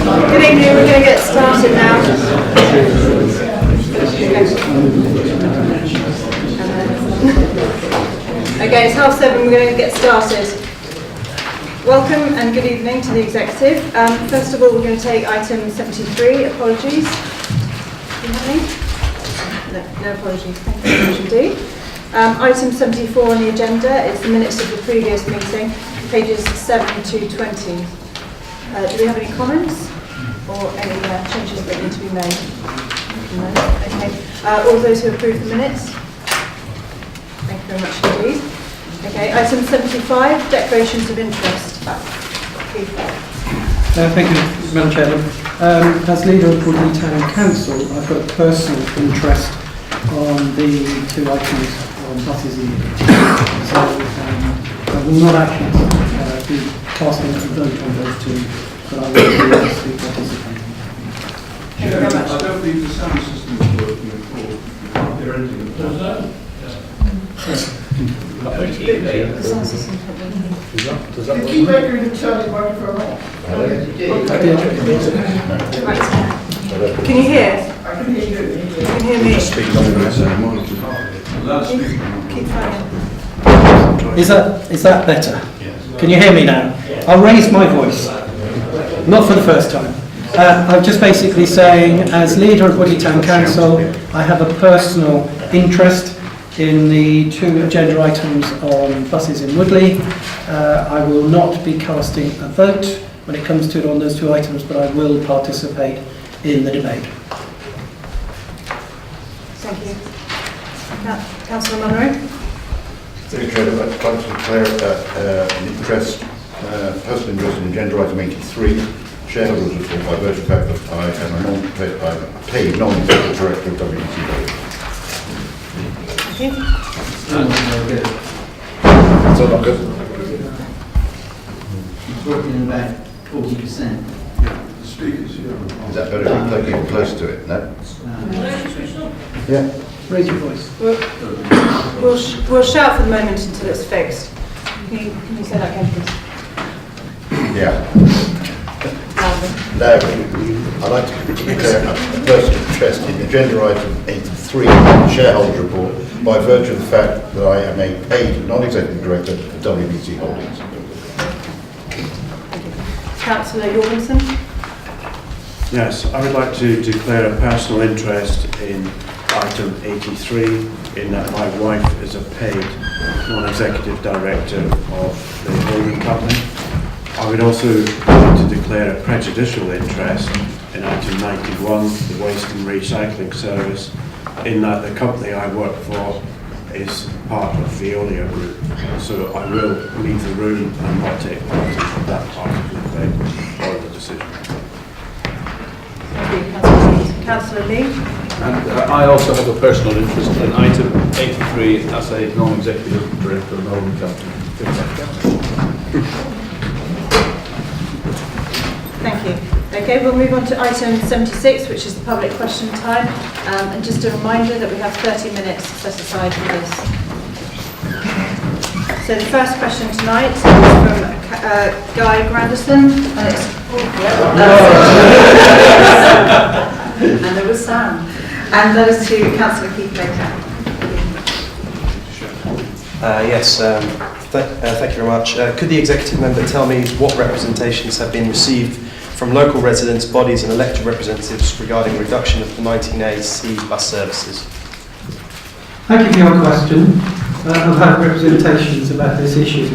Good evening, we're going to get started now. Okay, it's 7:30, we're going to get started. Welcome and good evening to the Executive. First of all, we're going to take item 73, apologies. Do you have any? No apologies, thank you very much indeed. Item 74 on the agenda is the minutes of the previous meeting, pages 7 to 20. Do we have any comments or any changes that need to be made? No? Okay. All those who approve the minutes? Thank you very much indeed. Okay, item 75, declarations of interest. Thank you, Madam Chairman. As leader of Woodley Town Council, I've got a personal interest on the two items on buses in so I will not actually be casting a vote on those two, but I will be obviously participating. Thank you very much. I don't believe the sound system is working at all. You can't hear anything. The sound system You keep echoing and turning the microphone off. Right. Can you hear? I can hear you. You can hear me? Keep trying. Is that better? Can you hear me now? I'll raise my voice. Not for the first time. I'm just basically saying, as leader of Woodley Town Council, I have a personal interest in the two agenda items on buses in Woodley. I will not be casting a vote when it comes to it on those two items, but I will participate in the debate. Thank you. Councillor Munro? Thank you, Chair. I'd like to declare an interest, personal interest in agenda item 83, shareholders report, by virtue of the fact that I am a paid non-executive director of WBT. Thank you. So not good. It's working about 40%. The speakers here. Is that better if you plug in close to it? No? Yeah. Raise your voice. We'll shout for the moment until it's fixed. Can you say that again, please? Yeah. Loudly. No, I'd like to declare a personal interest in agenda item 83, shareholder report, by virtue of the fact that I am a paid non-executive director of WBT Holdings. Councillor Jorgensen? Yes, I would like to declare a personal interest in item 83, in that my wife is a paid non-executive director of the holding company. I would also like to declare a prejudicial interest in item 91, the waste and recycling service, in that the company I work for is part of Veolia Group. So I will leave the room and not take part in that part of the debate or the decision. Thank you, Councillor Lee? And I also have a personal interest in item 83 as a non-executive director of the holding company. Thank you. Okay, we'll move on to item 76, which is the public question time. And just a reminder that we have 30 minutes set aside for this. So the first question tonight is from Guy Grandison, and it's... and there was Sam. And that is to Councillor Keith Baker. Yes, thank you very much. Could the executive member tell me what representations have been received from local residents, bodies and elected representatives regarding reduction of the 19A/C bus services? Thank you for your question. I've had representations about this issue.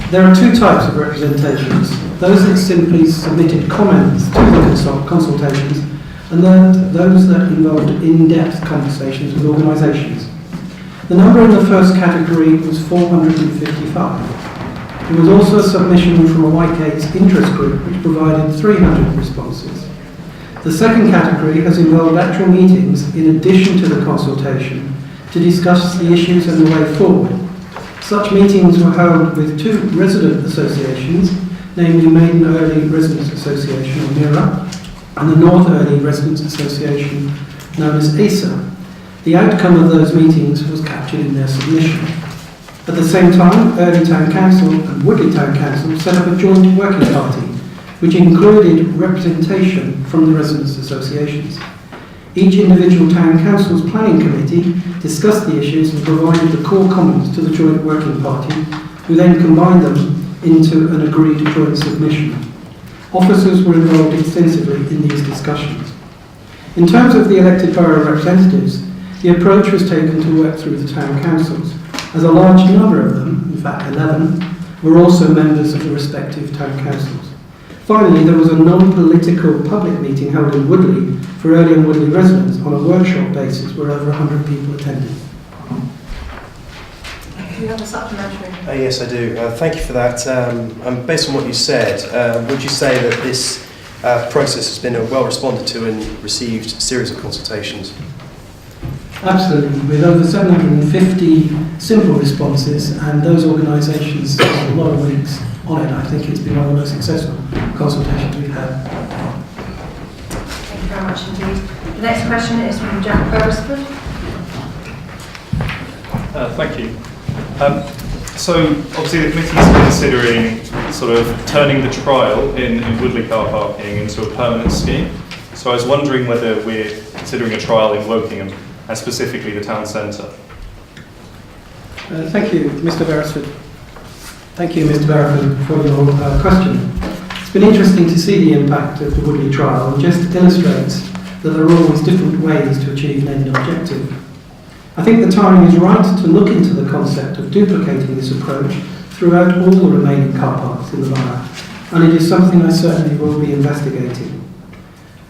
There are two types of representations. Those that simply submitted comments to the consultations, and then those that involved in-depth conversations with organisations. The number in the first category was 455. There was also a submission from a Whitegates interest group which provided 300 responses. The second category has involved actual meetings in addition to the consultation to discuss the issues and the way forward. Such meetings were held with two resident associations, namely Maiden Early Residents Association, or MIRA, and the North Early Residents Association, known as ASA. The outcome of those meetings was captured in their submission. At the same time, Early Town Council and Woodley Town Council set up a joint working party which included representation from the residents' associations. Each individual town council's planning committee discussed the issues and provided the core comments to the joint working party, who then combined them into an agreed joint submission. Officers were involved extensively in these discussions. In terms of the elected borough representatives, the approach was taken to work through the town councils, as a large number of them, in fact 11, were also members of the respective town councils. Finally, there was a non-political public meeting held in Woodley for Early and Woodley residents on a workshop basis where over 100 people attended. Do you have a supplementary? Yes, I do. Thank you for that. Based on what you said, would you say that this process has been well responded to and received a series of consultations? Absolutely, with over 750 simple responses, and those organisations spent a lot of weeks on it. I think it's been one of the most successful consultations we've had. Thank you very much indeed. The next question is from Jack Beresford. Thank you. So obviously the committee is considering sort of turning the trial in Woodley car parking into a permanent scheme. So I was wondering whether we're considering a trial in Wokingham, and specifically the town centre. Thank you, Mr. Beresford. Thank you, Mr. Beresford, for your question. It's been interesting to see the impact of the Woodley trial, and just illustrates that there are always different ways to achieve an end objective. I think the timing is right to look into the concept of duplicating this approach throughout all the remaining car parks in the borough, and it is something I certainly will be investigating.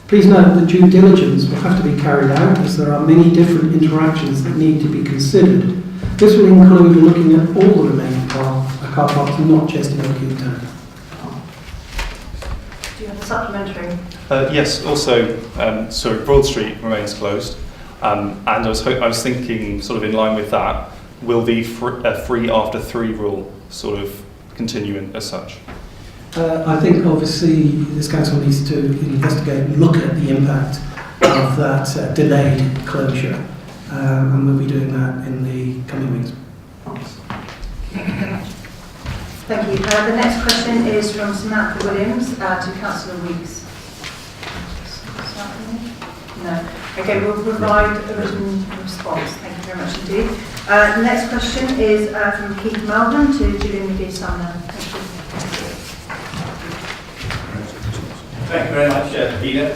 Please note that due diligence will have to be carried out, as there are many different interactions that need to be considered. This will include looking at all the remaining car parks, not just in Oakham Town. Do you have a supplementary? Yes, also, Broad Street remains closed. And I was thinking, sort of in line with that, will the free after 3 rule sort of continue as such? I think obviously this council needs to investigate and look at the impact of that delayed closure, and we'll be doing that in the coming weeks. Thank you very much. Thank you. The next question is from Samantha Williams to Councillor Weeks. No. Okay, we'll provide a written response. Thank you very much indeed. The next question is from Keith Melbourne to Julian McGee-Sumner. Thank you. Thank you very much, Peter.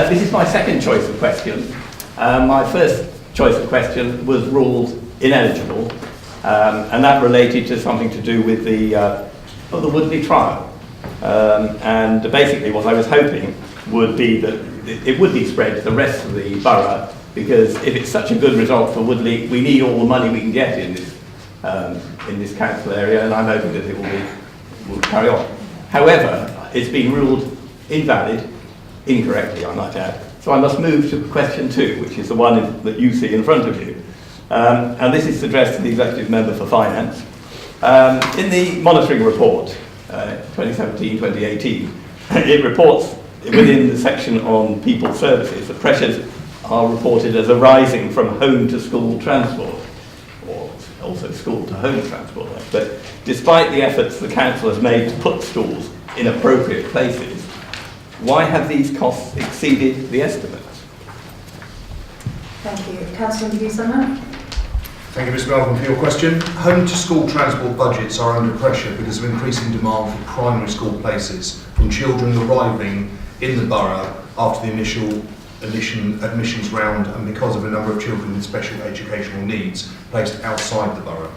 This is my second choice of question. My first choice of question was ruled ineligible, and that related to something to do with the Woodley trial. And basically what I was hoping would be that it would be spread to the rest of the borough, because if it's such a good result for Woodley, we need all the money we can get in this council area, and I'm hoping that it will carry on. However, it's been ruled invalid, incorrectly I might add. So I must move to question 2, which is the one that you see in front of you. And this is addressed to the Executive Member for Finance. In the monitoring report, 2017-2018, it reports within the section on people services that pressures are reported as arising from home to school transport, or also school to home transport. But despite the efforts the council has made to put schools in appropriate places, why have these costs exceeded the estimates? Thank you. Councillor McGee-Sumner. Thank you, Mr. Melvin, for your question. Home to school transport budgets are under pressure because of increasing demand for primary school places from children arriving in the borough after the initial admissions round, and because of a number of children with special educational needs placed outside the borough.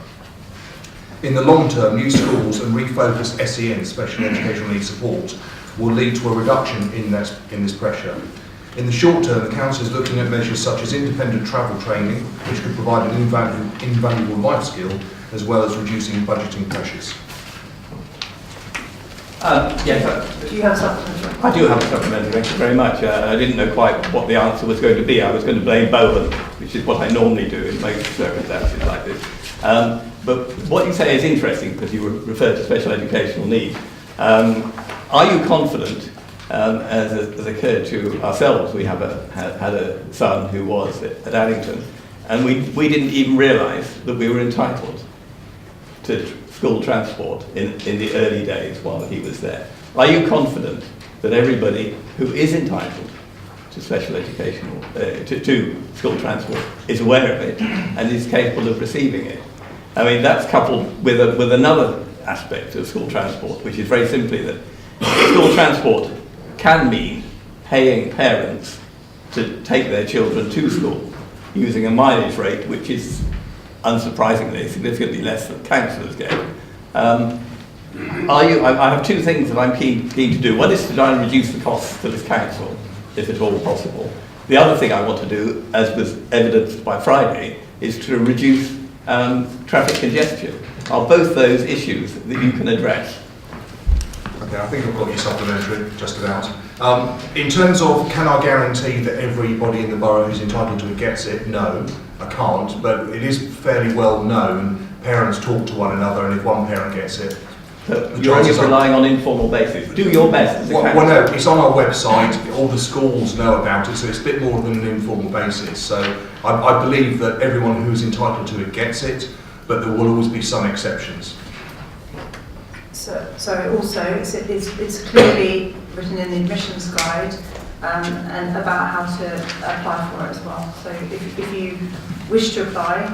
In the long term, new schools and refocused SEN, special educational needs support, will lead to a reduction in this pressure. In the short term, the council is looking at measures such as independent travel training, which could provide an invaluable life skill, as well as reducing budgeting pressures. Yes. Do you have supplementary? I do have a supplementary, thank you very much. I didn't know quite what the answer was going to be. I was going to blame Bowen, which is what I normally do in most circumstances like this. But what you say is interesting, because you refer to special educational needs. Are you confident, as has occurred to ourselves, we have had a son who was at Addington, and we didn't even realise that we were entitled to school transport in the early days while he was there. Are you confident that everybody who is entitled to special educational, to school transport, is aware of it and is capable of receiving it? I mean, that's coupled with another aspect of school transport, which is very simply that school transport can mean paying parents to take their children to school using a mileage rate which is unsurprisingly significantly less than councillors get. I have two things that I'm keen to do. One is to try and reduce the costs to this council, if at all possible. The other thing I want to do, as was evidenced by Friday, is to reduce traffic congestion. Are both those issues that you can address? Okay, I think I've got you supplementary, just about. In terms of, can I guarantee that everybody in the borough who's entitled to it gets it? No, I can't, but it is fairly well known. Parents talk to one another, and if one parent gets it, you're only relying on informal basis. Do your best as a council. Well, no, it's on our website. All the schools know about it, so it's a bit more than an informal basis. So I believe that everyone who's entitled to it gets it, but there will always be some exceptions. So also, it's clearly written in the admissions guide and about how to apply for it as well. So if you wish to apply,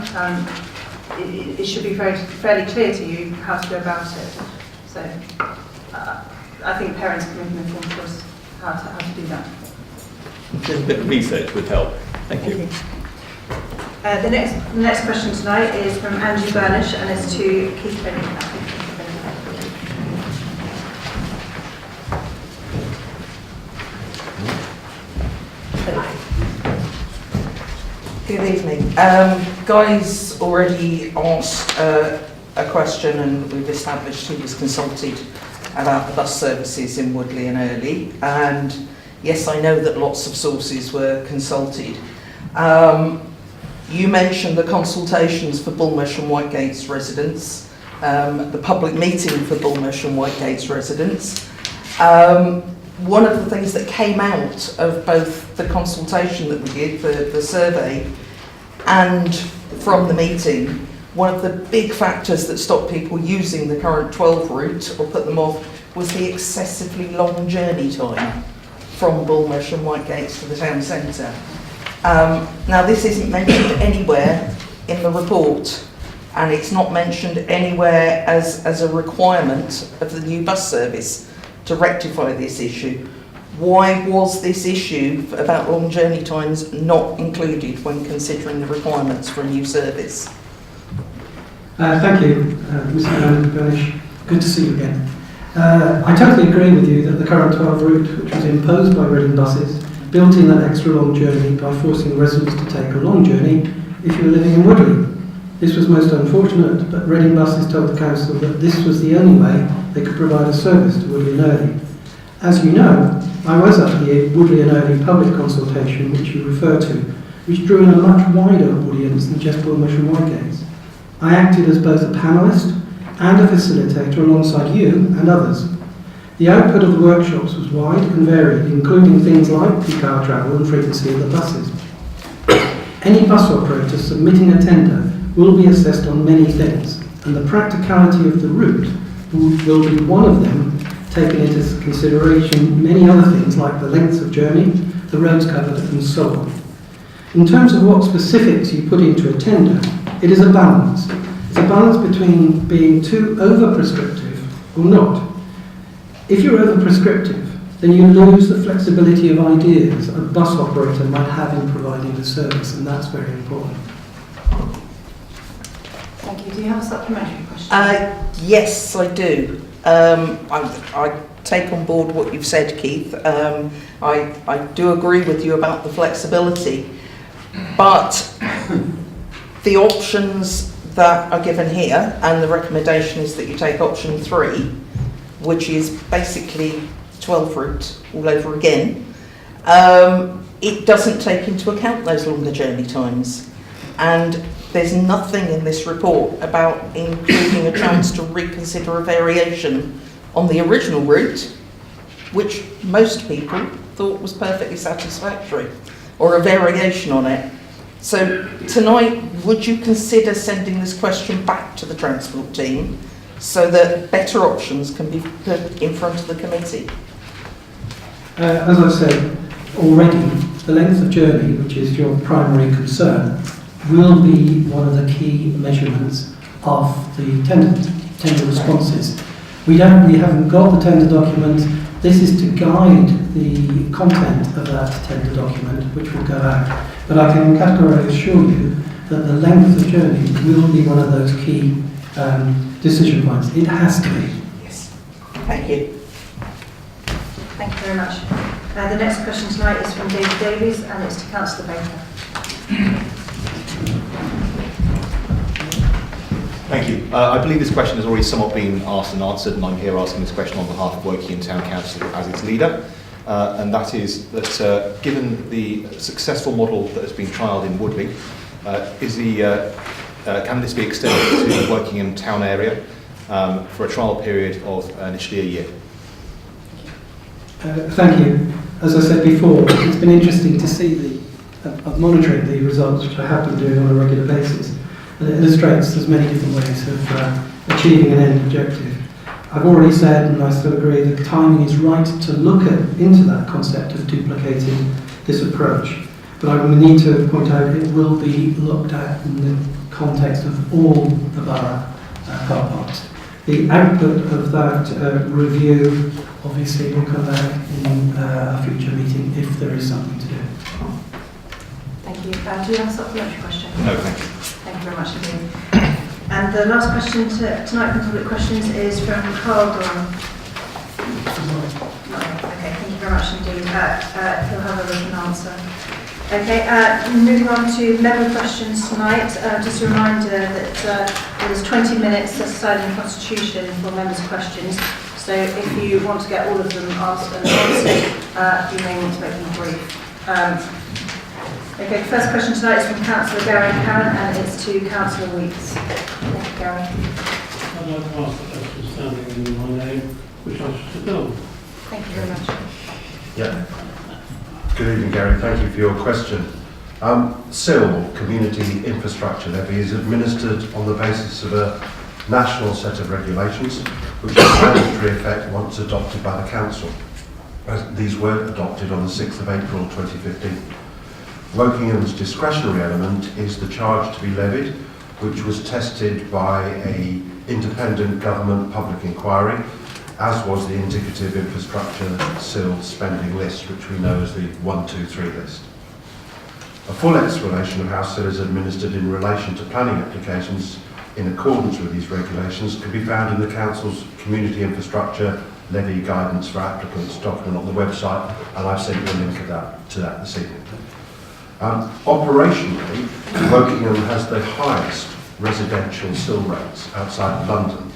it should be fairly clear to you how to go about it. So I think parents can make an informed choice how to do that. Just a bit of research would help. Thank you. The next question tonight is from Angie Burnish and it's to Keith Benning. Good evening. Guy's already asked a question and we've established he was consulted about the bus services in Woodley and Earley, and yes, I know that lots of sources were consulted. You mentioned the consultations for Bullmarsh and Whitegate's residents, the public meeting for Bullmarsh and Whitegate's residents. One of the things that came out of both the consultation that we did, the survey, and from the meeting, one of the big factors that stopped people using the current 12 route or put them off was the excessively long journey time from Bullmarsh and Whitegate to the town centre. Now this isn't mentioned anywhere in the report, and it's not mentioned anywhere as a requirement of the new bus service to rectify this issue. Why was this issue about long journey times not included when considering the requirements for a new service? Thank you, Mr. Burnish. Good to see you again. I totally agree with you that the current 12 route, which was imposed by Reading buses, built in that extra long journey by forcing residents to take a long journey if you were living in Woodley. This was most unfortunate, but Reading buses told the council that this was the only way they could provide a service to Woodley and Earley. As you know, I was at the Woodley and Earley public consultation, which you refer to, which drew in a much wider audience than just Bullmarsh and Whitegate. I acted as both a panellist and a facilitator alongside you and others. The output of the workshops was wide and varied, including things like peak hour travel and frequency of the buses. Any bus operator submitting a tender will be assessed on many things, and the practicality of the route will be one of them, taking into consideration many other things like the length of journey, the roads covered, and so on. In terms of what specifics you put into a tender, it is a balance. It's a balance between being too over-prescriptive or not. If you're over-prescriptive, then you lose the flexibility of ideas a bus operator might have in providing the service, and that's very important. Thank you. Do you have a supplementary question? Yes, I do. I take on board what you've said, Keith. I do agree with you about the flexibility, but the options that are given here, and the recommendation is that you take option 3, which is basically 12 route all over again. It doesn't take into account those longer journey times, and there's nothing in this report about including a chance to reconsider a variation on the original route, which most people thought was perfectly satisfactory, or a variation on it. So tonight, would you consider sending this question back to the transport team so that better options can be put in front of the committee? As I said already, the length of journey, which is your primary concern, will be one of the key measurements of the tender responses. We haven't got the tender document. This is to guide the content of that tender document, which will go out. But I can categorically assure you that the length of journey will be one of those key decision points. It has to be. Yes. Thank you. Thank you very much. The next question tonight is from David Davies, and it's to Councillor Baker. Thank you. I believe this question has already somewhat been asked and answered, and I'm here asking this question on behalf of Woking Town Council as its leader. And that is that given the successful model that has been trialled in Woodley, can this be extended to the Wokingham town area for a trial period of initially a year? Thank you. As I said before, it's been interesting to see of monitoring the results, which I have been doing on a regular basis. And it illustrates there's many different ways of achieving an end objective. I've already said, and I still agree, that timing is right to look into that concept of duplicating this approach. But I will need to point out it will be looked at in the context of all the borough car parks. The output of that review obviously will come back in a future meeting if there is something to do. Thank you. Do you have a supplementary question? No, thank you. Thank you very much indeed. And the last question tonight from public questions is from Carl Doran. Okay, thank you very much indeed. He'll have a written answer. Okay, moving on to member questions tonight. Just a reminder that there's 20 minutes set aside in the Constitution for members' questions. So if you want to get all of them asked and answered, you may want to make them brief. Okay, the first question tonight is from Councillor Gary Curran, and it's to Councillor Weeks. Thank you, Gary. I'd like to ask the question standing in my name, which I should have done. Thank you very much. Yeah. Good evening, Gary. Thank you for your question. SIL, Community Infrastructure Levy, is administered on the basis of a national set of regulations, which has mandatory effect once adopted by the Council. These were adopted on the 6th of April 2015. Wokingham's discretionary element is the charge to be levied, which was tested by an independent government public inquiry, as was the indicative infrastructure SIL spending list, which we know as the 1, 2, 3 list. A full explanation of how SIL is administered in relation to planning applications in accordance with these regulations can be found in the Council's Community Infrastructure Levy Guidance for Applicants document on the website, and I've sent you a link to that this evening. Operationally, Wokingham has the highest residential SIL rates outside of London.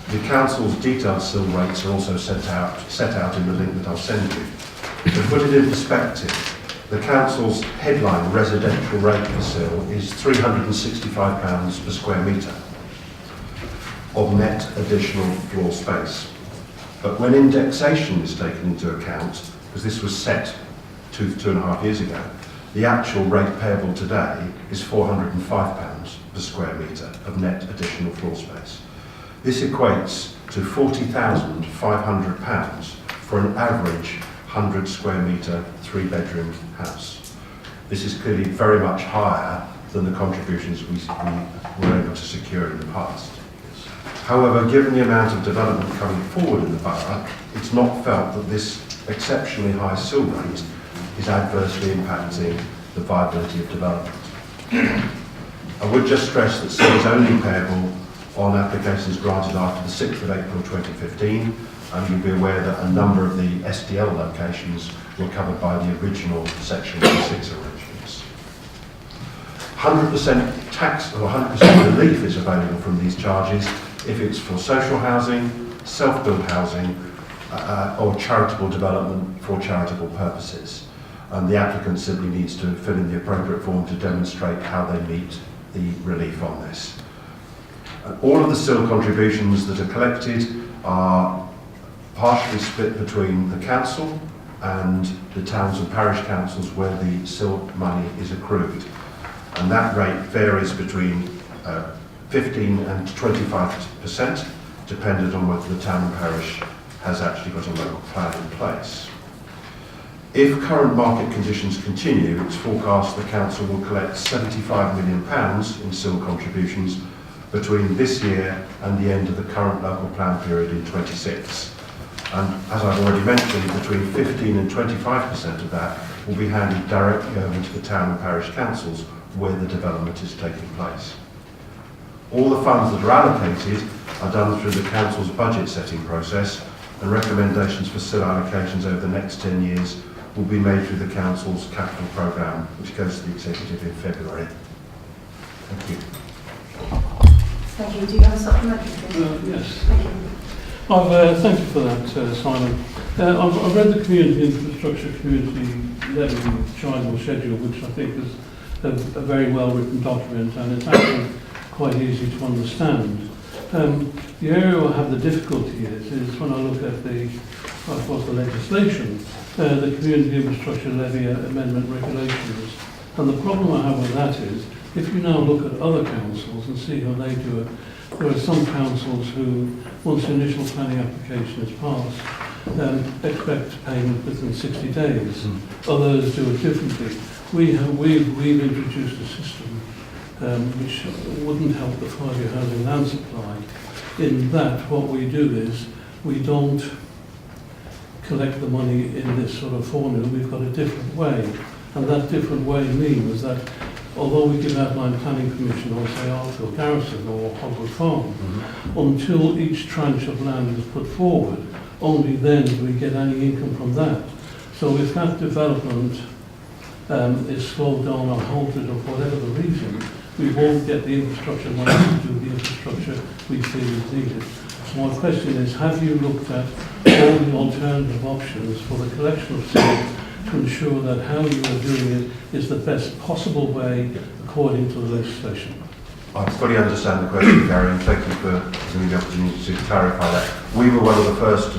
The Council's detailed SIL rates are also set out in the link that I'll send you. To put it in perspective, the Council's headline residential rate for SIL is £365 per square metre of net additional floor space. But when indexation is taken into account, because this was set 2.5 years ago, the actual rate payable today is £405 per square metre of net additional floor space. This equates to £40,500 for an average 100 square metre 3-bedroom house. This is clearly very much higher than the contributions we were able to secure in the past. However, given the amount of development coming forward in the borough, it's not felt that this exceptionally high SIL rate is adversely impacting the viability of development. I would just stress that SIL is only payable on applications granted after the 6th of April 2015, and you'll be aware that a number of the SDL locations were covered by the original Section 6 arrangements. 100% tax or 100% relief is available from these charges if it's for social housing, self-built housing, or charitable development for charitable purposes. And the applicant simply needs to fill in the appropriate form to demonstrate how they meet the relief on this. All of the SIL contributions that are collected are partially split between the council and the towns and parish councils where the SIL money is accrued. And that rate varies between 15 and 25%, dependent on whether the town and parish has actually got a local plan in place. If current market conditions continue, it's forecast the council will collect £75 million in SIL contributions between this year and the end of the current local plan period in 26. And as I've already mentioned, between 15 and 25% of that will be handed directly over to the town and parish councils where the development is taking place. All the funds that are allocated are done through the council's budget setting process, and recommendations for SIL allocations over the next 10 years will be made through the council's capital programme, which goes to the executive in February. Thank you. Thank you. Do you have a supplementary, please? Yes. Thank you. Thank you for that, Simon. I've read the Community Infrastructure Community Levy Triangle Schedule, which I think is a very well-written document, and it's actually quite easy to understand. The area I have the difficulty is when I look at the legislation, the Community Infrastructure Levy Amendment Regulations. And the problem I have with that is, if you now look at other councils and see how they do it, there are some councils who, once the initial planning application is passed, expect payment within 60 days. Others do it differently. We've introduced a system which wouldn't help the 5-year housing land supply, in that what we do is we don't collect the money in this sort of formula. We've got a different way, and that different way means that although we give outline planning permission on, say, Arkfield Garrison or Hogwood Farm, until each tranche of land is put forward, only then do we get any income from that. So if that development is slowed down or halted or for whatever the reason, we won't get the infrastructure money to do the infrastructure we feel is needed. So my question is, have you looked at all the alternative options for the collection of SIL to ensure that how you are doing it is the best possible way according to the legislation? I fully understand the question, Gary, and thank you for giving me the opportunity to clarify that. We were one of the first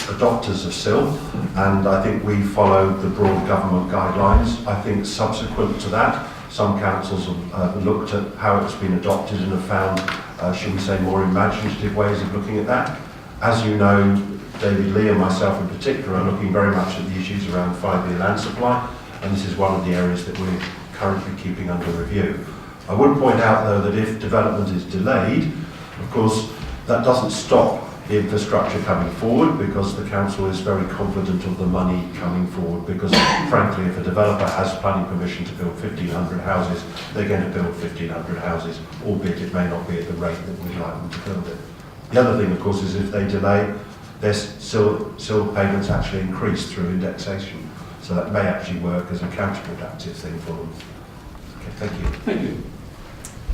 adopters of SIL, and I think we followed the broad government guidelines. I think subsequent to that, some councils have looked at how it's been adopted and have found, should we say, more imaginative ways of looking at that. As you know, David Lee and myself in particular are looking very much at the issues around 5-year land supply, and this is one of the areas that we're currently keeping under review. I would point out, though, that if development is delayed, of course, that doesn't stop the infrastructure coming forward, because the council is very confident of the money coming forward, because frankly, if a developer has planning permission to build 1,500 houses, they're going to build 1,500 houses, albeit it may not be at the rate that we'd like them to build it. The other thing, of course, is if they delay, their SIL payments actually increase through indexation, so that may actually work as a counterproductive thing for them. Okay, thank you. Thank you.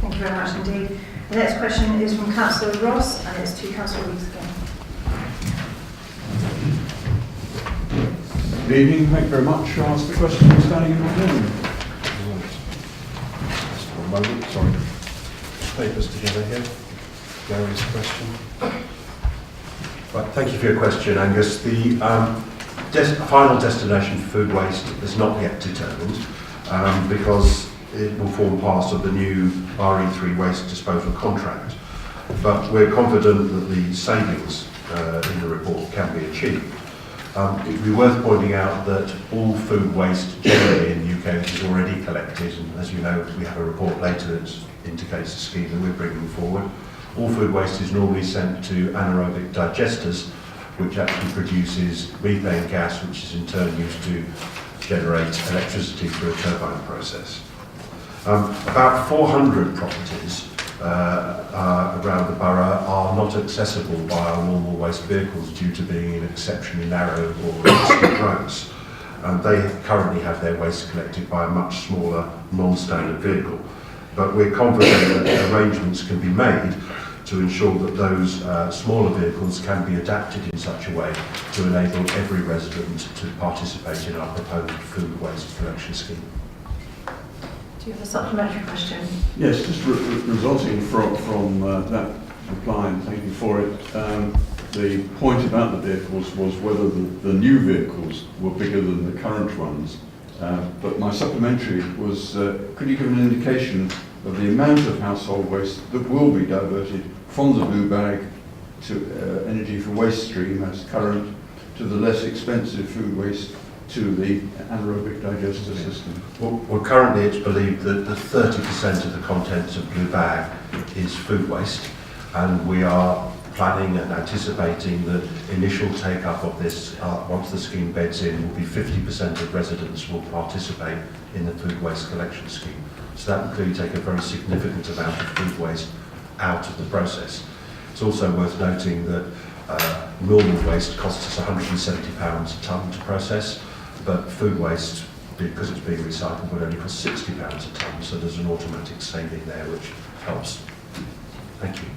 Thank you very much indeed. The next question is from Councillor Ross, and it's to Councillor Weeks again. Good evening, thank you very much. I'll ask the question standing in my room. Just one moment, sorry. Papers together here. Gary's question. Right, thank you for your question, Angus. The final destination for food waste is not yet determined, because it will form part of the new RE3 waste disposal contract. But we're confident that the savings in the report can be achieved. It would be worth pointing out that all food waste generally in the UK is already collected, and as you know, we have a report later that indicates the scheme that we're bringing forward. All food waste is normally sent to anaerobic digesters, which actually produces methane gas, which is in turn used to generate electricity through a turbine process. About 400 properties around the borough are not accessible by our normal waste vehicles due to being in exceptionally narrow or steep roads. They currently have their waste collected by a much smaller, non-standard vehicle. But we're confident that arrangements can be made to ensure that those smaller vehicles can be adapted in such a way to enable every resident to participate in our proposed food waste collection scheme. Do you have a supplementary question? Yes, just resulting from that reply, and thank you for it. The point about the vehicles was whether the new vehicles were bigger than the current ones. But my supplementary was, could you give an indication of the amount of household waste that will be diverted from the blue bag to energy for waste stream as current to the less expensive food waste to the anaerobic digestive system? Well, currently it's believed that the 30% of the contents of blue bag is food waste, and we are planning and anticipating that initial take-up of this, once the scheme beds in, will be 50% of residents will participate in the food waste collection scheme. So that will clearly take a very significant amount of food waste out of the process. It's also worth noting that normal waste costs us £170 a tonne to process, but food waste, because it's being recycled, would only cost £60 a tonne, so there's an automatic saving there which helps. Thank you.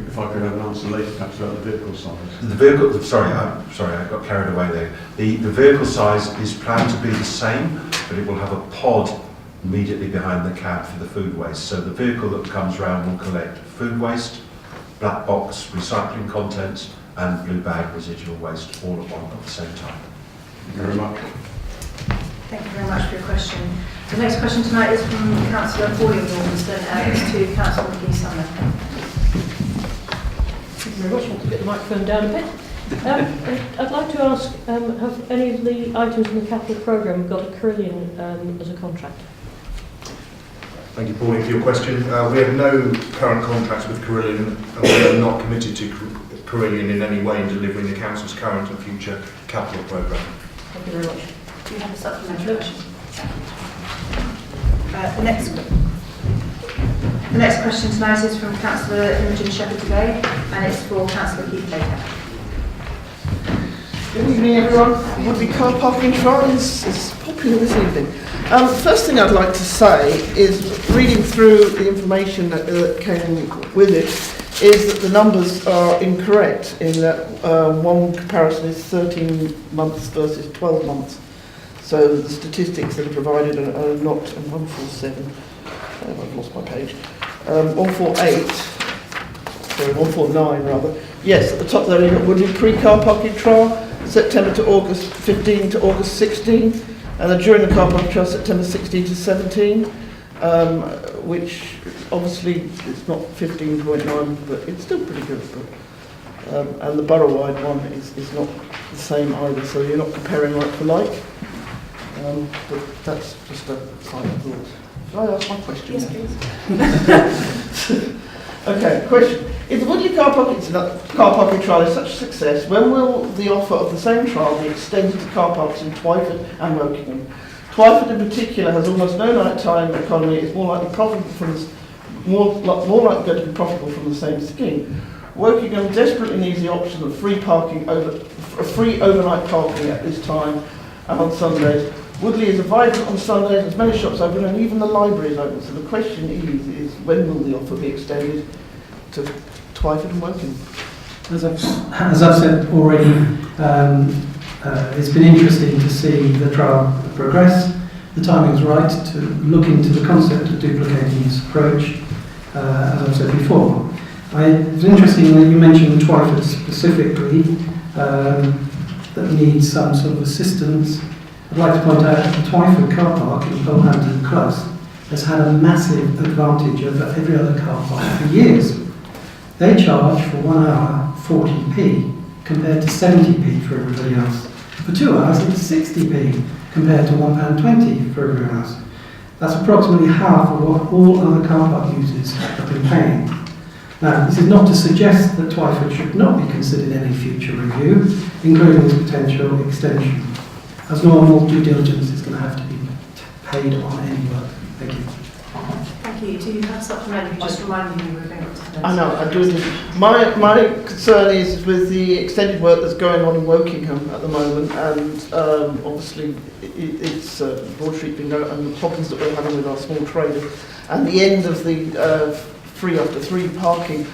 If I could have an answer later, perhaps about the vehicle size. The vehicle, sorry, I got carried away there. The vehicle size is planned to be the same, but it will have a pod immediately behind the cab for the food waste. So the vehicle that comes round will collect food waste, black box recycling contents, and blue bag residual waste all at the same time. Thank you very much. Thank you very much for your question. The next question tonight is from Councillor Hawley of Northampton, and it's to Councillor McGee Sumner. Thank you very much. I want to get the microphone down a bit. I'd like to ask, have any of the items in the capital programme got a Carillion as a contract? Thank you, Pauline, for your question. We have no current contracts with Carillion, and we are not committed to Carillion in any way in delivering the Council's current and future capital programme. Thank you very much. Do you have a supplementary question? The next question tonight is from Councillor Imogen Shepherd-Gay, and it's for Councillor Keith Baker. Good evening, everyone. Woodley car parking trial is popular this evening. First thing I'd like to say is, reading through the information that came with it, is that the numbers are incorrect in that one comparison is 13 months versus 12 months. So the statistics that are provided are not 147. I've lost my page. 148. Sorry, 149 rather. Yes, at the top there, you've got Woodley pre-car parking trial, September to August 15 to August 16, and then during the car parking trial, September 16 to 17, which obviously it's not 15.9, but it's still pretty good. But, and the borough-wide one is not the same either, so you're not comparing like for like. But that's just a kind of thought. Should I ask my question? Yes, please. Okay, question. If the Woodley car parking trial is such a success, when will the offer of the same trial be extended to car parks in Twyford and Wokingham? Twyford in particular has almost no night-time economy. It's more likely profitable from this, more likely going to be profitable from the same scheme. Wokingham desperately needs the option of free overnight parking at this time and on Sundays. Woodley is vibrant on Sundays, there's many shops open, and even the library is open. So the question is when will the offer be extended to Twyford and Wokingham? As I've said already, it's been interesting to see the trial progress. The timing is right to look into the concept of duplicating this approach, as I've said before. It's interesting that you mentioned Twyford specifically, that needs some sort of assistance. I'd like to point out that the Twyford car park in Polehampton Close has had a massive advantage over every other car park for years. They charge for 1 hour 40p compared to 70p for everybody else. For 2 hours it's 60p compared to £1.20 for everyone else. That's approximately half of what all other car park users have been paying. Now, this is not to suggest that Twyford should not be considered any future review, including its potential extension. As normal, due diligence is going to have to be paid on any work. Thank you. Thank you. Do you have supplementary? Just remind me we're going to... I know, I do. My concern is with the extended work that's going on in Wokingham at the moment, and obviously it's Broad Street being out, and the problems that we're having with our small traders, and the end of the 3 after 3 parking.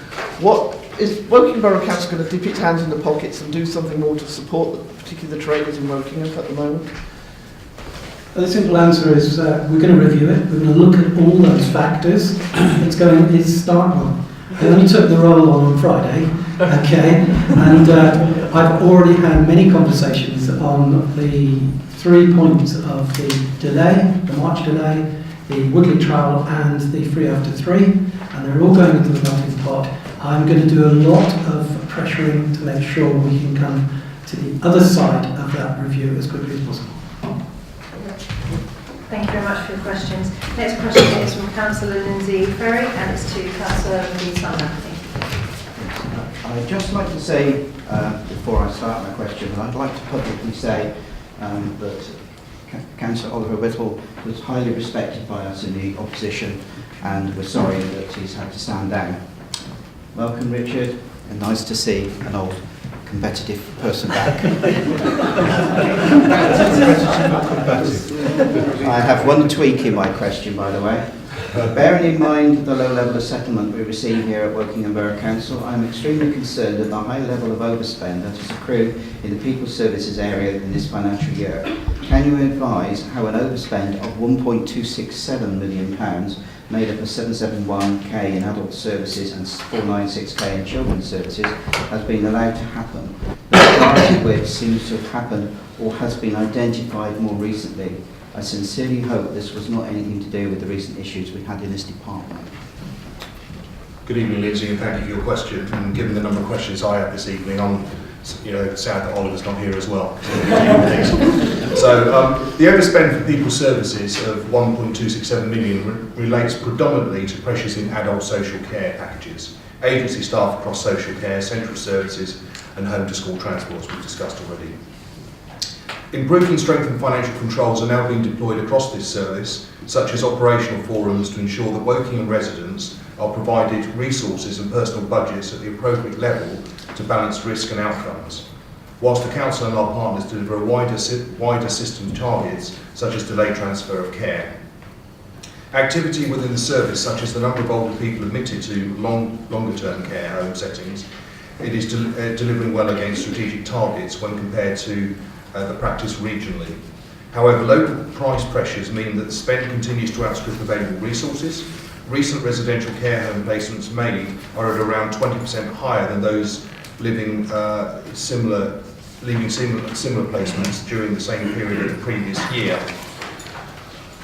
What is Woking Borough Council going to dip its hands in the pockets and do something more to support, particularly the traders in Wokingham at the moment? The simple answer is we're going to review it. We're going to look at all those factors. It's start one. I only took the role on Friday, okay, and I've already had many conversations on the 3 points of the delay, the March delay, the Woodley trial and the Free After 3, and they're all going into the melting pot. I'm going to do a lot of pressuring to make sure we can come to the other side of that review as quickly as possible. Thank you very much for your questions. Next question is from Councillor Lindsay Ferry, and it's to Councillor Lee Sumner. I'd just like to say, before I start my question, I'd like to publicly say that Councillor Oliver Whittle was highly respected by us in the opposition, and we're sorry that he's had to stand down. Welcome, Richard, and nice to see an old competitive person back. I have one tweak in my question, by the way. Bearing in mind the low level of settlement we receive here at Wokingham Borough Council, I am extremely concerned at the high level of overspend that has accrued in the People Services area in this financial year. Can you advise how an overspend of £1.267 million, made up of 771k in adult services and 496k in children's services, has been allowed to happen, the majority of which seems to have happened or has been identified more recently? I sincerely hope this was not anything to do with the recent issues we had in this department. Good evening, Lindsay, and thank you for your question. And given the number of questions I have this evening, I'm sad that Oliver's not here as well. So the overspend for people services of 1.267 million relates predominantly to pressures in adult social care packages, agency staff across social care, central services and home to school transport, as we've discussed already. Improved and strengthened financial controls are now being deployed across this service, such as operational forums to ensure that Wokingham residents are provided resources and personal budgets at the appropriate level to balance risk and outcomes, whilst the Council and our partners deliver a wider system of targets, such as delayed transfer of care. Activity within the service, such as the number of older people admitted to longer-term care home settings, it is delivering well against strategic targets when compared to the practice regionally. However, local price pressures mean that the spend continues to outstrip available resources. Recent residential care home placements made are at around 20% higher than those leaving similar placements during the same period of the previous year.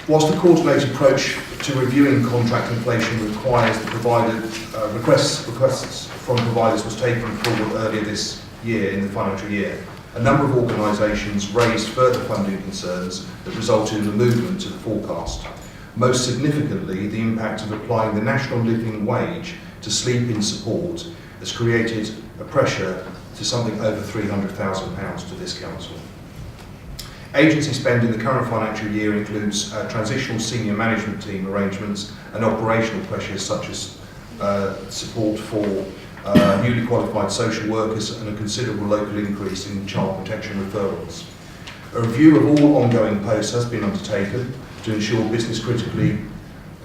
Whilst the coordinated approach to reviewing contract inflation requires the provider requests from providers was taken forward earlier this year in the financial year, a number of organisations raised further funding concerns that resulted in the movement to the forecast. Most significantly, the impact of applying the national living wage to sleep-in support has created a pressure to something over £300,000 to this council. Agency spend in the current financial year includes transitional senior management team arrangements and operational pressures such as support for newly qualified social workers and a considerable local increase in child protection referrals. A review of all ongoing posts has been undertaken to ensure business critically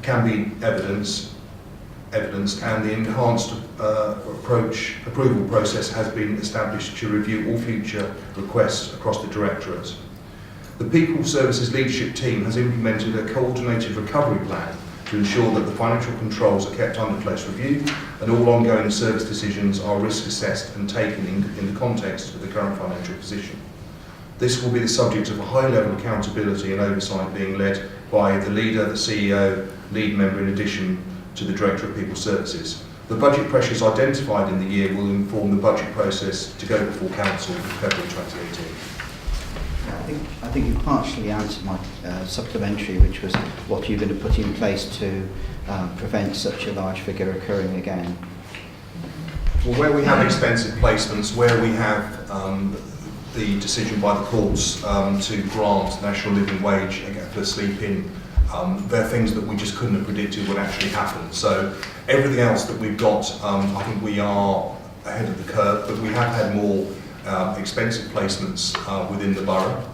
can be evidenced, and the enhanced approval process has been established to review all future requests across the Directorate. The People Services Leadership Team has implemented a coordinated recovery plan to ensure that the financial controls are kept under close review and all ongoing service decisions are risk assessed and taken in the context of the current financial position. This will be the subject of a high level of accountability and oversight being led by the leader, the CEO, lead member in addition to the Director of People Services. The budget pressures identified in the year will inform the budget process to go before Council in February 2018. I think you partially answered my supplementary, which was what you're going to put in place to prevent such a large figure occurring again. Well, where we have expensive placements, where we have the decision by the courts to grant national living wage for sleep-in, there are things that we just couldn't have predicted would actually happen. So everything else that we've got, I think we are ahead of the curve, but we have had more expensive placements within the borough,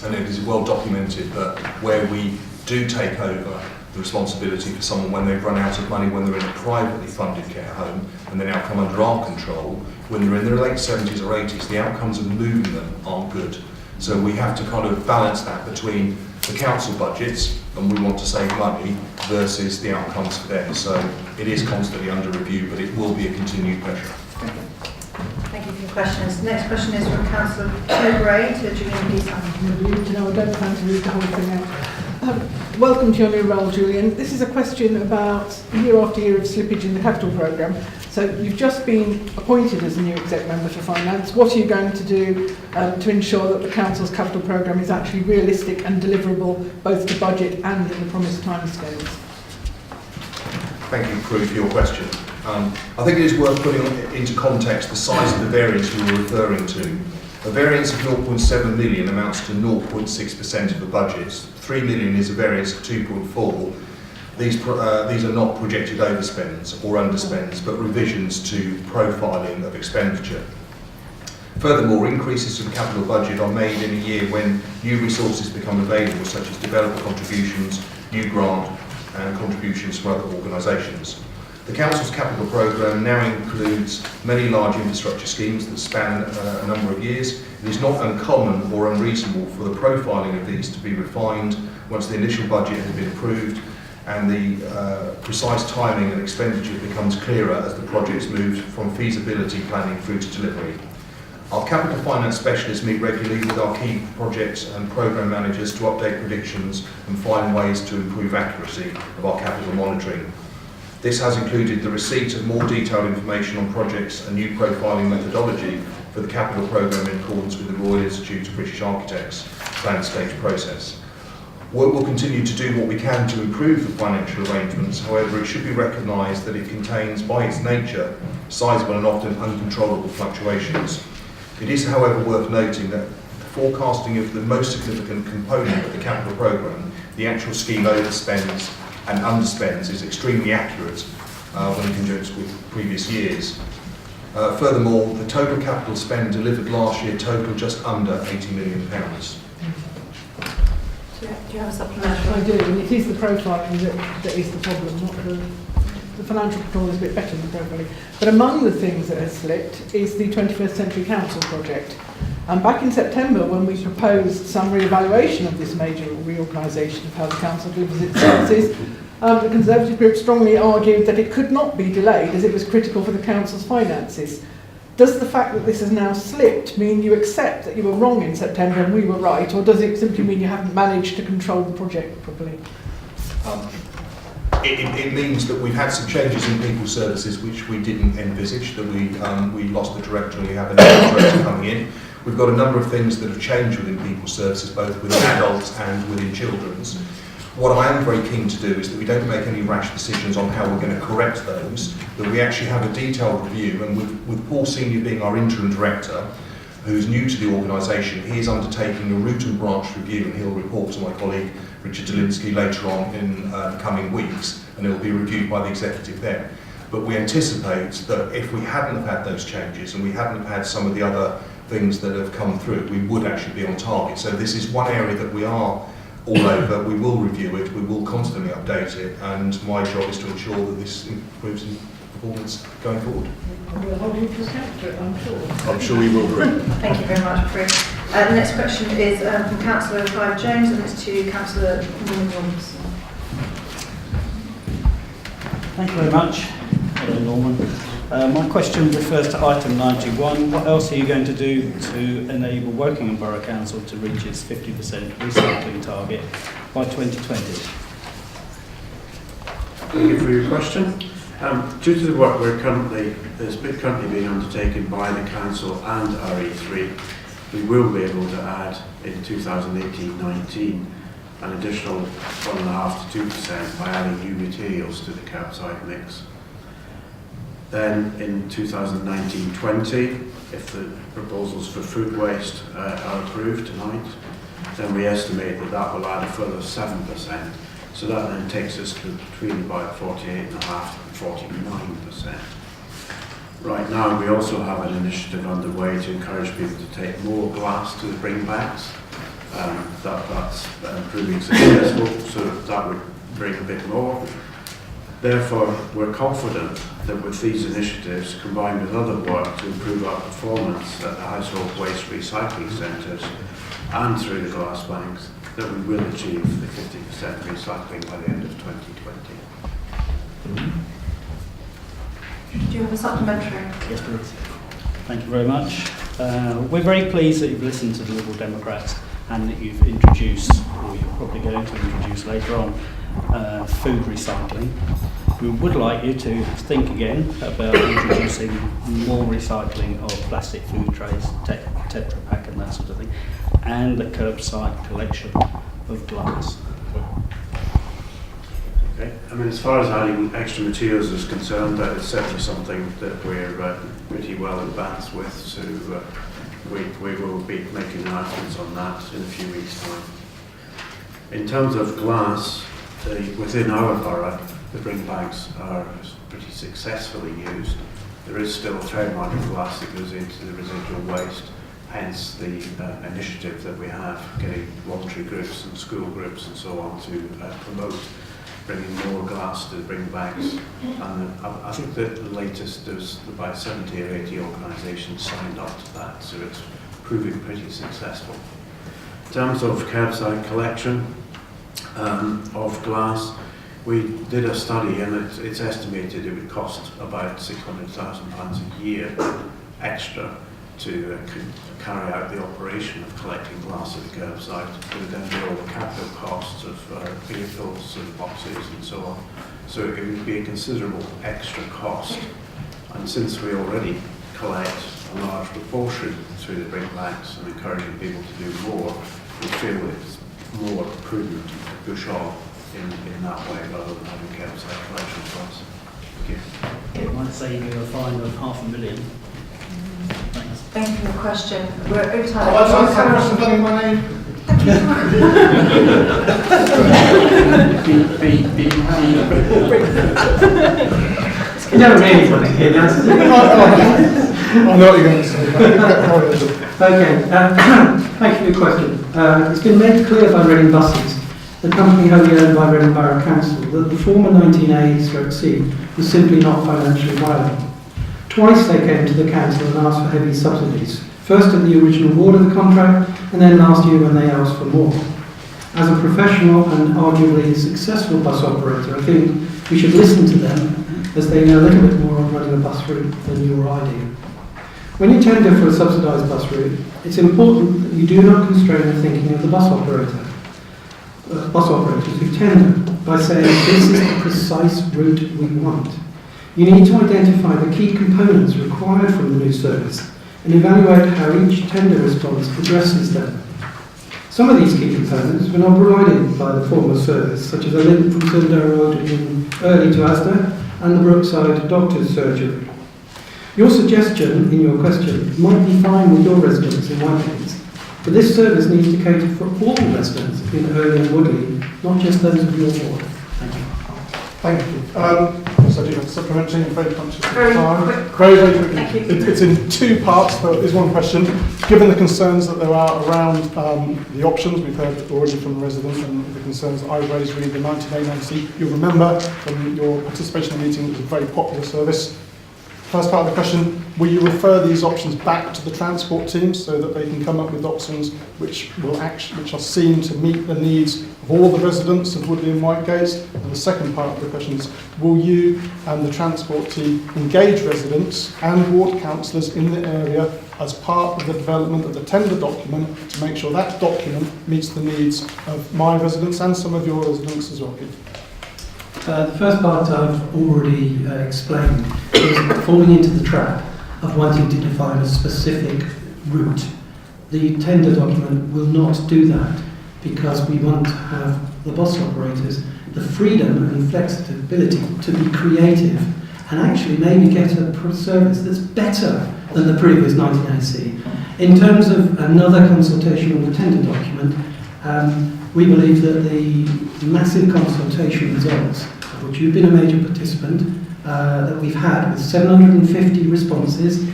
and it is well documented that where we do take over the responsibility for someone when they've run out of money, when they're in a privately funded care home and they now come under our control, when they're in their late 70s or 80s, the outcomes of moving them aren't good. So we have to kind of balance that between the council budgets, and we want to save money, versus the outcomes for them. So it is constantly under review, but it will be a continued pressure. Thank you for your questions. The next question is from Councillor Mowbray to Julian Peace. I don't plan to read the whole thing out. Welcome to your new role, Julian. This is a question about year after year of slippage in the capital programme. So you've just been appointed as a new exec member for finance. What are you going to do to ensure that the council's capital programme is actually realistic and deliverable, both to budget and in the promised timescales? Thank you, Prue, for your question. I think it is worth putting into context the size of the variance you were referring to. A variance of 0.7 million amounts to 0.6% of the budget. 3 million is a variance of 2.4. These are not projected overspends or underspends, but revisions to profiling of expenditure. Furthermore, increases to the capital budget are made in a year when new resources become available, such as developer contributions, new grant and contributions from other organisations. The Council's capital programme now includes many large infrastructure schemes that span a number of years. It is not uncommon or unreasonable for the profiling of these to be refined once the initial budget has been approved and the precise timing and expenditure becomes clearer as the projects move from feasibility planning through to delivery. Our capital finance specialists meet regularly with our key projects and programme managers to update predictions and find ways to improve accuracy of our capital monitoring. This has included the receipt of more detailed information on projects and new profiling methodology for the capital programme in accordance with the Royal Institute of British Architects planned stage process. Work will continue to do what we can to improve the financial arrangements. However, it should be recognised that it contains, by its nature, sizable and often uncontrollable fluctuations. It is, however, worth noting that the forecasting of the most significant component of the capital programme, the actual scheme overspends and underspends, is extremely accurate when conjunct with previous years. Furthermore, the total capital spend delivered last year totaled just under £80 million. Do you have a supplementary? I do, and it is the profiling that is the problem, not the financial control is a bit better than profiling. But among the things that has slipped is the 21st Century Council project. And back in September, when we proposed some re-evaluation of this major reorganisation of how the council delivers its services, the Conservative group strongly argued that it could not be delayed as it was critical for the council's finances. Does the fact that this has now slipped mean you accept that you were wrong in September and we were right, or does it simply mean you haven't managed to control the project properly? It means that we've had some changes in people's services which we didn't envisage, that we lost the director and we have a new director coming in. We've got a number of things that have changed within people's services, both within adults and within children's. What I am very keen to do is that we don't make any rash decisions on how we're going to correct those, that we actually have a detailed review, and with Paul Senior being our interim director, who's new to the organisation, he is undertaking a root and branch review, and he'll report to my colleague Richard Delinsky later on in the coming weeks, and it will be reviewed by the executive then. But we anticipate that if we hadn't have had those changes and we hadn't have had some of the other things that have come through, we would actually be on target. So this is one area that we are all over. We will review it, we will constantly update it, and my job is to ensure that this improves in performance going forward. We'll hold you to account for it, I'm sure. I'm sure we will, Prue. Thank you very much, Prue. The next question is from Councillor Clive Jones, and it's to Councillor Norman Robinson. Thank you very much. Hello, Norman. My question refers to item 91. What else are you going to do to enable Wokingham Borough Council to reach its 50% recycling target by 2020? Thank you for your question. Due to the work that's currently being undertaken by the Council and RE3, we will be able to add in 2018-19 an additional 1.5 to 2% by adding new materials to the curbside mix. Then in 2019-20, if the proposals for food waste are approved tonight, then we estimate that that will add a further 7%. So that then takes us to between about 48.5% and 49%. Right now, we also have an initiative underway to encourage people to take more glass to the bringbacks. That's proving successful, so that would bring a bit more. Therefore, we're confident that with these initiatives, combined with other work to improve our performance at the household waste recycling centres and through the glass banks, that we will achieve the 50% recycling by the end of 2020. Do you have a supplementary? Yes, please. Thank you very much. We're very pleased that you've listened to the Liberal Democrats and that you've introduced, or you're probably going to introduce later on, food recycling. We would like you to think again about introducing more recycling of plastic food trays, Tetra Pak and that sort of thing, and the curbside collection of glass. Okay. I mean, as far as adding extra materials is concerned, that is certainly something that we're pretty well advanced with, so we will be making announcements on that in a few weeks' time. In terms of glass, within our borough, the bring bags are pretty successfully used. There is still a fair amount of glass that goes into the residual waste, hence the initiative that we have, getting voluntary groups and school groups and so on to promote bringing more glass to the bring bags. And I think that the latest, there's about 70 or 80 organisations signed up to that, so it's proving pretty successful. In terms of curbside collection of glass, we did a study, and it's estimated it would cost about £600,000 a year extra to carry out the operation of collecting glass at the curbside. There would then be all the capital costs of vehicles and boxes and so on. So it would be a considerable extra cost. And since we already collect a large proportion through the bring bags and encouraging people to do more, we feel it's more prudent to push on in that way rather than having curbside collection costs. Thank you. It might save you a fine of £500,000. Thanks. Thank you for the question. We're over time. I'd like to have some money in my name. You don't really want to hear that. I know what you're going to say. Okay, thank you for your question. It's been made clear by Reading Buses, the company wholly owned by Reading Borough Council, that the former 19A/C was simply not financially viable. Twice they came to the council and asked for heavy subsidies, first at the original award of the contract, and then last year when they asked for more. As a professional and arguably successful bus operator, I think we should listen to them, as they know a little bit more on running a bus route than you or I do. When you tender for a subsidised bus route, it's important that you do not constrain the thinking of the bus operators who tender by saying this is the precise route we want. You need to identify the key components required from the new service and evaluate how each tender response addresses them. Some of these key components were not provided by the former service, such as a link from Sundar Road in Early to Asda and the Brookside Doctor's Surgery. Your suggestion in your question might be fine with your residents in Whiteheads, but this service needs to cater for all residents in Early and Woodley, not just those of your ward. Thank you. Thank you. So I do have a supplementary and very conscious of Very time. quick. Very quickly. Thank you. It's in two parts, but there's one question. Given the concerns that there are around the options, we've heard already from the residents and the concerns that I raised with the 19A/C. You'll remember from your participation in the meeting, it was a very popular service. First part of the question, will you refer these options back to the transport team so that they can come up with options which are seen to meet the needs of all the residents of Woodley and Whitegates? And the second part of the question is, will you and the transport team engage residents and ward councillors in the area as part of the development of the tender document to make sure that document meets the needs of my residents and some of your residents as well? The first part I've already explained is falling into the trap of wanting to define a specific route. The tender document will not do that because we want to have the bus operators the freedom and flexibility to be creative and actually maybe get a service that's better than the previous 19A/C. In terms of another consultation on the tender document, we believe that the massive consultation results, of which you've been a major participant, that we've had with 750 responses,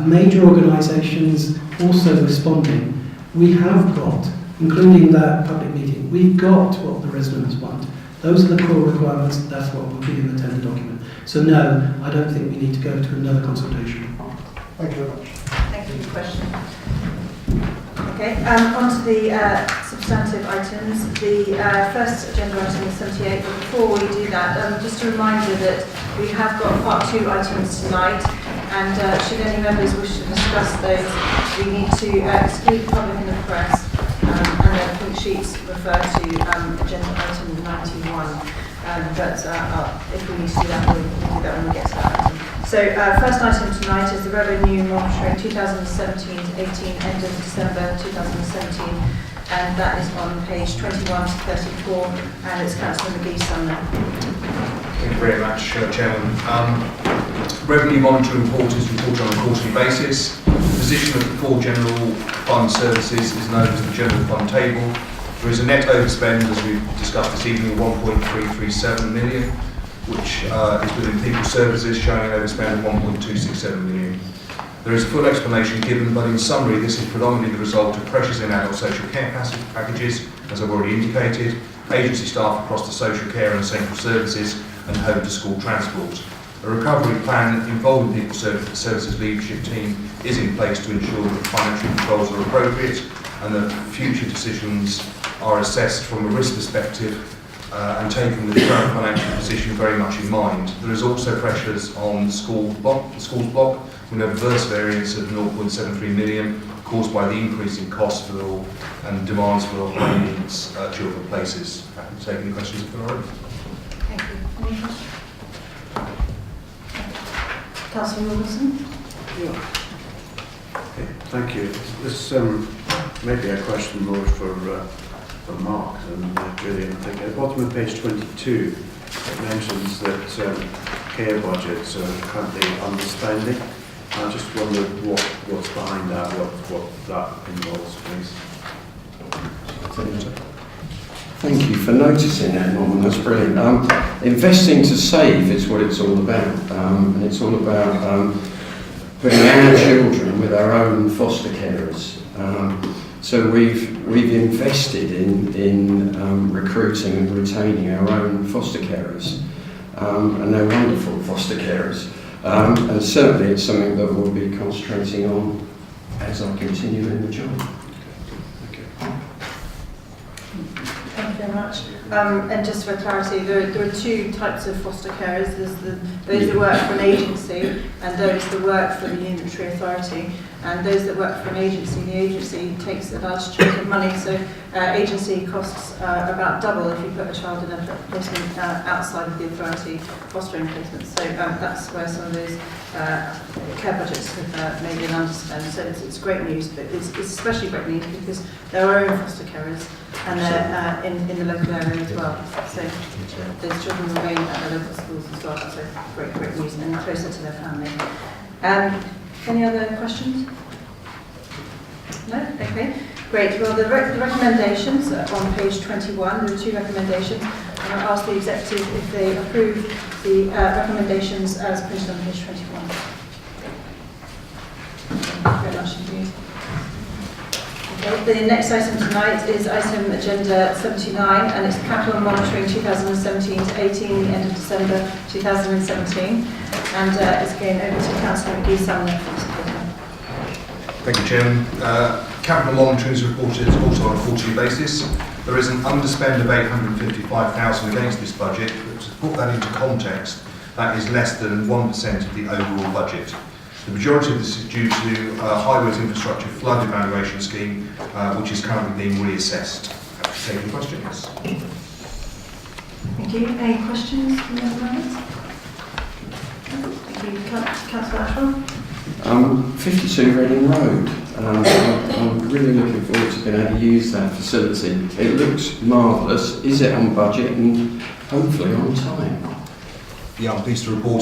major organisations also responding. We have got, including that public meeting, we've got what the residents want. Those are the core requirements, that's what will be in the tender document. So no, I don't think we need to go to another consultation. Thank you very much. Thank you for the question. Okay, on to the substantive items. The first agenda item is 78, but before we do that, just a reminder that we have got part 2 items tonight, and should any members wish to discuss those, we need to exclude the public and the press sheets refer to agenda item 91. But if we need to do that, we'll do that when we get to that item. So first item tonight is the revenue monitoring 2017 to 18, end of December 2017, and that is on page 21 to 34, and it's Councillor McGee-Sumner. Thank you very much, Chairman. Revenue monitoring report is reported on a quarterly basis. The position of the 4 general fund services is known as the general fund table. There is a net overspend, as we've discussed this evening, of 1.337 million, which is within people services, showing an overspend of 1.267 million. There is a full explanation given, but in summary, this is predominantly the result of pressures in adult social care packages, as I've already indicated, agency staff across the social care and essential services, and home to school transport. A recovery plan involving the People Services leadership team is in place to ensure that financial controls are appropriate and that future decisions are assessed from a risk perspective and taken with the current financial position very much in mind. There is also pressures on the schools block with an adverse variance of 0.73 million caused by the increase in costs for all and demands for high needs children places. Happy to take any questions if there are. Thank you. Any questions? Councillor Wilson? Okay, thank you. This may be a question more for Mark than Julian. I think at the bottom of page 22 it mentions that care budgets are currently underspending. I just wondered what's behind that, what that involves, please. Thank you for noticing that, Norman. That's brilliant. Investing to save is what it's all about, and it's all about putting our children with our own foster carers. So we've invested in recruiting and retaining our own foster carers, and they're wonderful foster carers. And certainly it's something that we'll be concentrating on as I continue in the job. Thank you very much. And just for clarity, there are 2 types of foster carers. There's those that work for an agency and those that work for the Unitary Authority. And those that work for an agency, the agency takes a large chunk of money, so agency costs about double if you put a child in a placement outside of the authority fostering placement. So that's where some of those care budgets have maybe an underspend. So it's great news, but it's especially great news because there are our own foster carers and they're in the local area as well. So those children remain at their local schools as well. So great news and closer to their family. Any other questions? No? Okay. Great. Well, the recommendations on page 21, there are 2 recommendations. And I'll ask the executive if they approve the recommendations as printed on page 21. Thank you very much indeed. Okay. The next item tonight is item agenda 79, and it's capital monitoring 2017 to 18, the end of December 2017. And it's going over to Councillor McGee-Sumner. Thank you, Chairman. Capital monitoring is reported also on a quarterly basis. There is an underspend of 855,000 against this budget, but to put that into context, that is less than 1% of the overall budget. The majority of this is due to Highways Infrastructure Flood Evaluation Scheme, which is currently being reassessed. Happy to take any questions. Thank you. Any questions from the members? Thank you. Councillor Ashwell? 52 Reading Road. I'm really looking forward to being able to use that facility. It looks marvellous. Is it on budget and hopefully on time? Yeah, I'm pleased to report